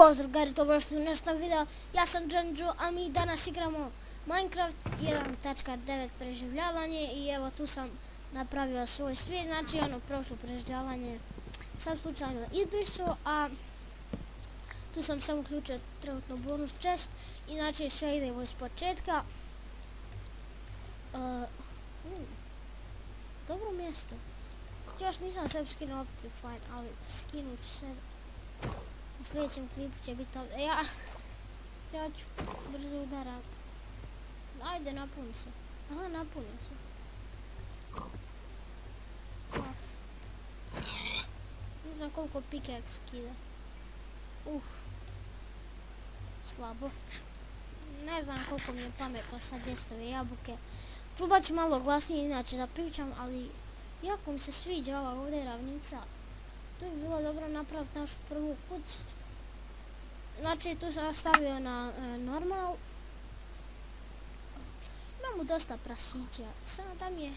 Pozdrav, Gari, dobro što nešto video. Ja sam Džanđo, a mi danas igramo Minecraft 1.9 preživljavanje i evo tu sam napravio svoj svijet, znači ono prošlo preživljavanje sam slučajno izbrisao, a tu sam samo uključio trenutno bonus chest, inače sve idemo iz početka. Dobro mjesto. Još nisam sebi skinuo Optifine, ali skinut ću sebi. U sljedećem klipu će biti ovdje. Ja ću brzo udaram. Ajde, napuni se. Aha, napuni se. Ne znam koliko pickaxe skida. Slabo. Ne znam koliko mi je pametno sad jeste ove jabuke. Probat ću malo glasnije inače da pričam, ali jako mi se sviđa ova ovdje ravnica. Tu bi bilo dobro napraviti našu prvu kuću. Znači tu sam stavio na normal. Imamo dosta prasića, samo da mi je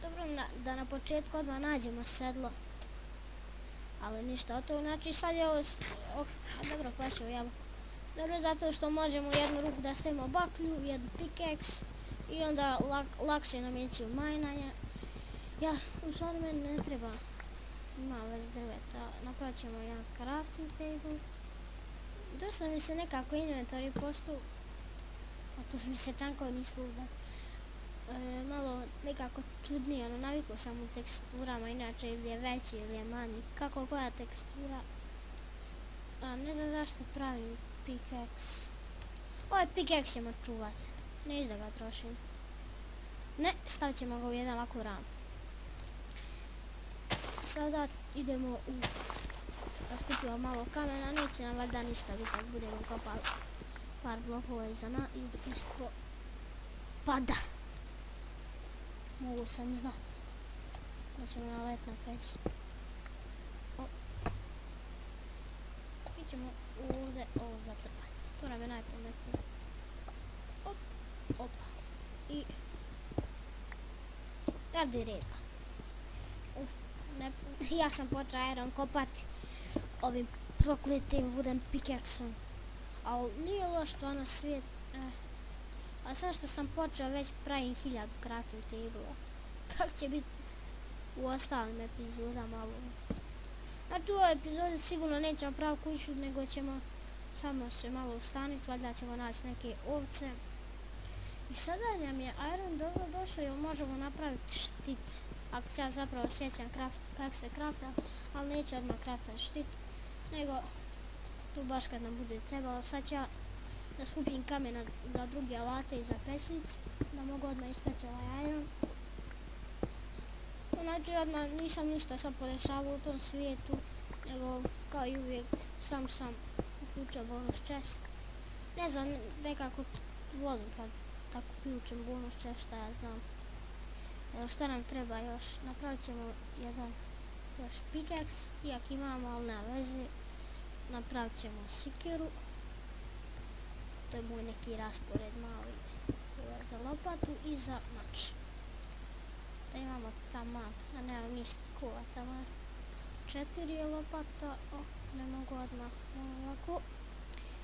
dobro da na početku odmah nađemo sedlo. Ali ništa od toga, znači sad je ovo, dobro pašao jabuku. Dobro, zato što možemo jednu ruku da stavimo baklju, jednu pickaxe i onda lakše nam ići u majnanje. Ja, u stvari meni ne treba, ima već drveta, napravit ćemo jedan crafting table. Dosta mi se nekako inventory postu, a to mi se čankovi nisu služba. Malo nekako čudnije, ono navikao sam u teksturama, inače ili je veći ili je manji. Kako koja tekstura, ne znam zašto pravim pickaxe. Ovaj pickaxe ćemo čuvat, neću da ga trošim. Ne, stavit ćemo ga u jedan ovakvu ram. Sada idemo u... Da skupimo malo kamena, neće nam valjda ništa biti ako budemo kopali par blokova ispod pada. Mogu sam znat da ćemo nalet na peć. Mi ćemo ovdje ovo zatrpati, to nam je najpametnije. Opa. I radi reda. Ja sam počeo iron kopati ovim prokletim wooden pickaxom, ali nije loš stvarno svijet. A sad što sam počeo već pravim 1000 crafting table-a. Kako će biti u ostalim epizodama? Znači u ovoj epizodi sigurno nećemo praviti kuću, nego ćemo samo se malo ustaniti, valjda ćemo naći neke ovce. I sada nam je iron dobro došao jer možemo napraviti štit. Ako se ja zapravo sjećam kako se crafta, ali neću odmah craftati štit, nego tu baš kad nam bude trebalo. Sad ću ja da skupim kamena za druge alate i za pećnicu, da mogu odmah ispeći ovaj iron. Znači odmah nisam ništa sad podešavao u tom svijetu, nego kao i uvijek sam uključio bonus chest. Ne znam, nekako volim kad tako uključim bonus chest, šta ja znam. Šta nam treba još? Napravit ćemo jedan još pickaxe, iako imamo, ali nema veze. Napravit ćemo sikiru. To je moj neki raspored mali. Za lopatu i za mač. Da imamo taman, a nemam isti kova taman. 4 je lopata, ne mogu odmah ovako.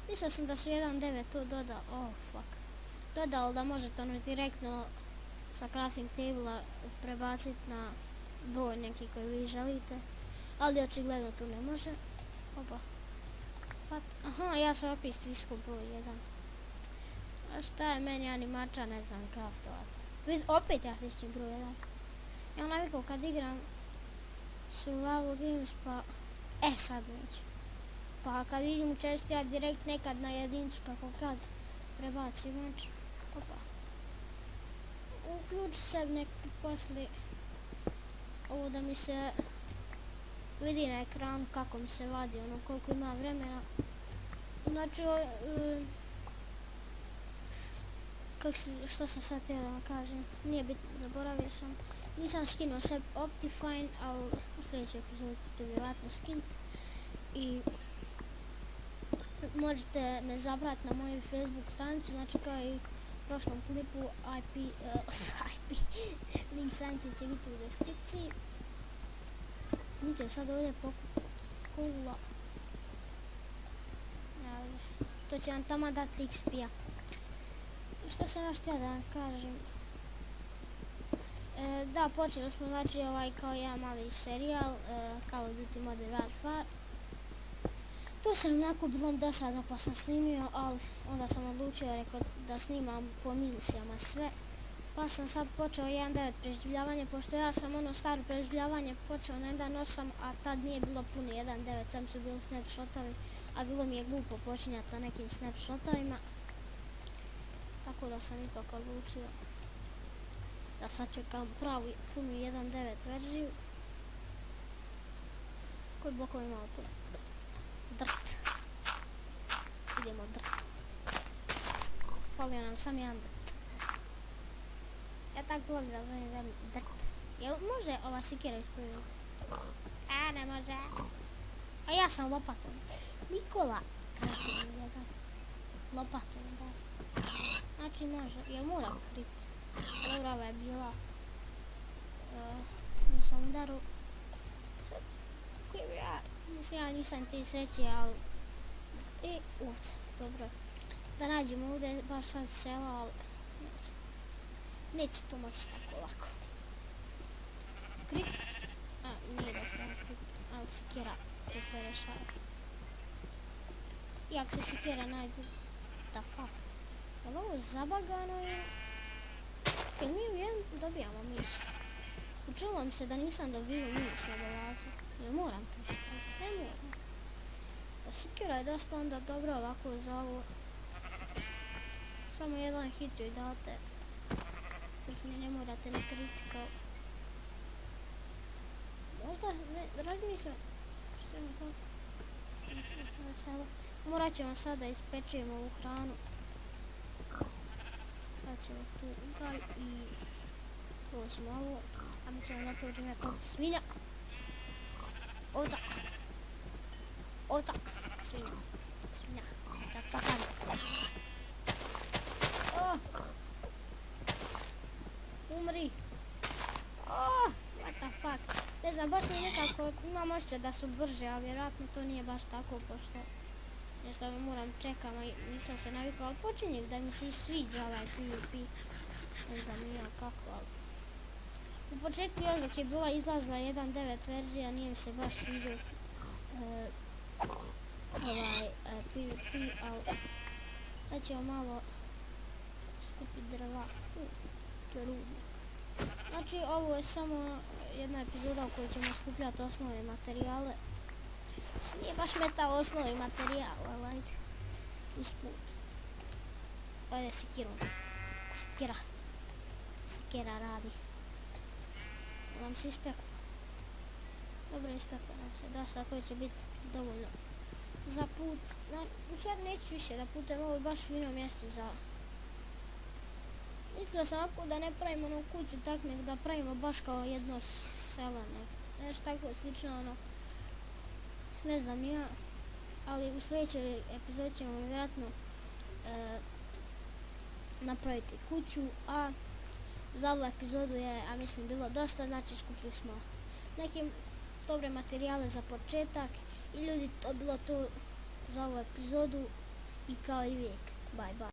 Mislio sam da su 1.9 to dodao da možete ono direktno sa crafting table-a prebaciti na broj neki koji vi želite, ali očigledno tu ne može. Opa. Aha, ja sam opet stiskao broj 1. A šta je meni animača, ne znam craftovati. Opet ja stiskam broj 1. Ja navikao kad igram survival games pa... sad neću. Pa kad idem u čest ja direkt nekad na jedincu kako kad prebacim meč. Opa. Uključu se nek poslije ovo da mi se vidi na ekranu kako mi se vadi, ono koliko ima vremena. Znači, što sam sad htjela da vam kažem, nije bitno, zaboravio sam. Nisam skinuo sve Optifine, ali u sljedećoj epizodi ću vjerojatno skinuti. I možete me zabrati na moju Facebook stranicu, znači kao i prošlom klipu link stranice će biti u deskripciji. Mi ćemo sad ovdje pokupiti kola. To će vam tamo dati XP-a. Što sam još htjela da vam kažem? Da, počeli smo znači kao jedan mali serijal Call of Duty Modern Warfare. To sam onako bilo dosadno pa sam snimio, ali onda sam odlučio da snimam po misijama sve. Pa sam sad počeo 1.9 preživljavanje, pošto ja sam staro preživljavanje počeo na 1.8, a tad nije bilo puno 1.9, sam su bili snapshotovi, a bilo mi je glupo počinjati na nekim snapshotovima. Tako da sam ipak odlučio da sad čekam pravu punu 1.9 verziju. Koji blokovi imamo puno? Drt. Idemo drt. Falio nam sam jedan drt. Ja tako volim da zovem zemlju drt. Jel može ova sikira ispraviti? Ne može. A ja sam lopatom. Nikola. Lopatom, da. Znači može. Jel mora kriti? Dobro, ova je bila. Nisam udaru. Sad, koji bi ja? Mislim, ja nisam ti sreći, ali... dobro. Da nađemo ovdje baš sad sela, ali... Neće to moći tako lako. Krip? Nije dosta krip, ali sikira to sve rešava. I ako se sikira najdu... Da fuck. Jel ovo zabagano je? Jel mi u jednom dobijamo misiju? Učinilo mi se da nisam dobio misiju od olazu. Jel moram to? Ne moram. Sikira je dosta onda dobro ovako za ovo. Samo jedan hit joj date. Crkni, ne morate ni kritikal. Možda ne razmišljam. Što je to? Morat ćemo sad da ispečemo ovu hranu. Sad ćemo tu ugaj i položimo ovo. A mi ćemo na to vrijeme kopiti svinja. Ovca. Ovca. Svinja. Svinja. Da cakam. Umri. What the fuck. Ne znam, baš mi nekako imam osjećaj da su brže, a vjerojatno to nije baš tako, pošto jednostavno moram čekam, a nisam se navikla, ali počinje da mi se sviđa ovaj PvP. Ne znam nije kako, ali... U početku još dok je bila izlazila 1.9 verzija, nije mi se baš sviđao ovaj PvP, ali sad ćemo malo skupiti drva. To je rudnik. Znači ovo je samo jedna epizoda u kojoj ćemo skupljati osnovne materijale. Mislim, nije baš metal osnovni materijal, ali ajde. Usput. Ajde sikirom. Sikira. Sikira radi. Nam se ispekla. Dobro, ispekla nam se. Dosta koji će biti dovoljno za put. U stvari neću više da putujem, ovo je baš fino mjesto za... Mislila sam ako da ne pravimo onu kuću tak, nek da pravimo baš kao jedno selo, nešto tako slično, ono, ne znam ja, ali u sljedećoj epizodi ćemo vjerojatno napraviti kuću, a za ovu epizodu je, a mislim, bilo dosta, znači skupili smo neke dobre materijale za početak i ljudi, to bilo to za ovu epizodu i kao i uvijek, bye bye.